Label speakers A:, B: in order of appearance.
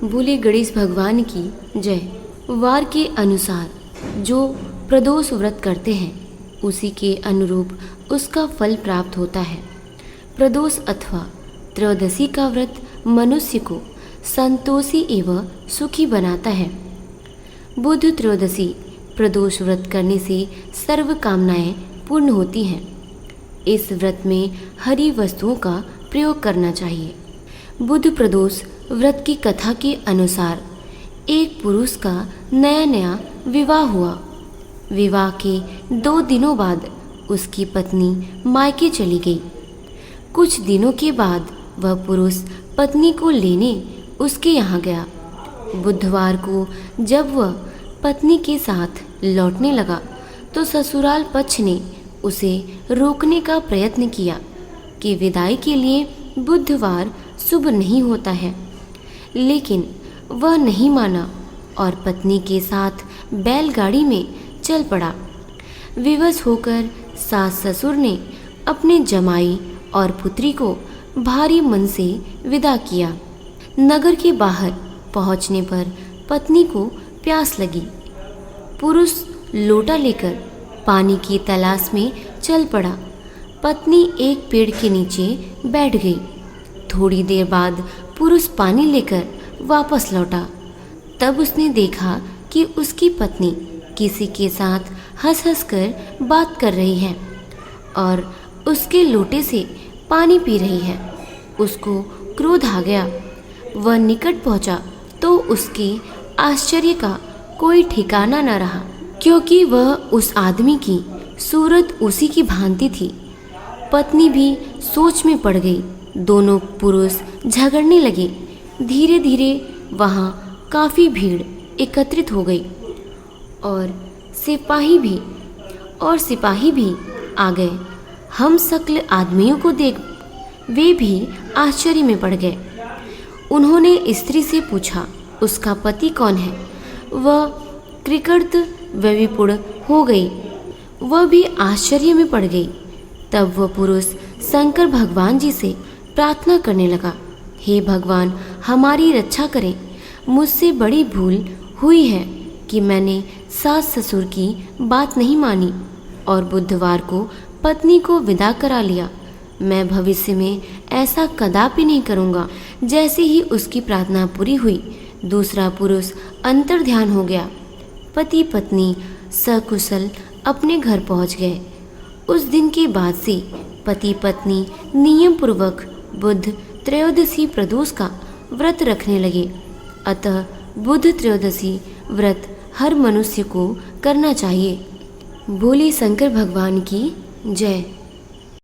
A: बोले गणेश भगवान की जय। वार के अनुसार जो प्रदोष व्रत करते हैं उसी के अनुरूप उसका फल प्राप्त होता है। प्रदोष अथवा त्रयोदशी का व्रत मनुष्य को संतोषी एवं सुखी बनाता है। बुध त्रयोदशी प्रदोष व्रत करने से सर्व कामनाएं पूर्ण होती हैं। इस व्रत में हरी वस्तुओं का प्रयोग करना चाहिए। बुध प्रदोष व्रत की कथा के अनुसार एक पुरुष का नया विवाह हुआ। विवाह के 2 दिनों बाद उसकी पत्नी मायके चली गई। कुछ दिनों के बाद वह पुरुष पत्नी को लेने उसके यहाँ गया। बुधवार को जब वह पत्नी के साथ लौटने लगा तो ससुराल पक्ष ने उसे रोकने का प्रयत्न किया कि विदाई के लिए बुधवार शुभ नहीं होता है, लेकिन वह नहीं माना और पत्नी के साथ बैलगाड़ी में चल पड़ा। विवश होकर सास ससुर ने अपने जमाई और पुत्री को भारी मन से विदा किया। नगर के बाहर पहुंचने पर पत्नी को प्यास लगी। पुरुष लोटा लेकर पानी की तलाश में चल पड़ा। पत्नी एक पेड़ के नीचे बैठ गई। थोड़ी देर बाद पुरुष पानी लेकर वापस लौटा। तब उसने देखा कि उसकी पत्नी किसी के साथ हंस हंस कर बात कर रही है और उसके लोटे से पानी पी रही है। उसको क्रोध आ गया। वह निकट पहुंचा तो उसके आश्चर्य का कोई ठिकाना न रहा, क्योंकि वह उस आदमी की सूरत उसी की भांति थी। पत्नी भी सोच में पड़ गई। दोनों पुरुष झगड़ने लगे। धीरे धीरे वहाँ काफ़ी भीड़ एकत्रित हो गई और सिपाही भी आ गए। हम सकल आदमियों को देख वे भी आश्चर्य में पड़ गए। उन्होंने स्त्री से पूछा, उसका पति कौन है? वह कृकृत विपुण हो गई। वह भी आश्चर्य में पड़ गई। तब वह पुरुष शंकर भगवान जी से प्रार्थना करने लगा, हे भगवान, हमारी रक्षा करें। मुझसे बड़ी भूल हुई है कि मैंने सास ससुर की बात नहीं मानी और बुधवार को पत्नी को विदा करा लिया। मैं भविष्य में ऐसा कदापि नहीं करूँगा। जैसे ही उसकी प्रार्थना पूरी हुई, दूसरा पुरुष अंतर्ध्यान हो गया। पति पत्नी सकुशल अपने घर पहुंच गए। उस दिन के बाद से पति पत्नी नियम पूर्वक बुध त्रयोदशी प्रदोष का व्रत रखने लगे। अतः बुध त्रयोदशी व्रत हर मनुष्य को करना चाहिए। बोले शंकर भगवान की जय।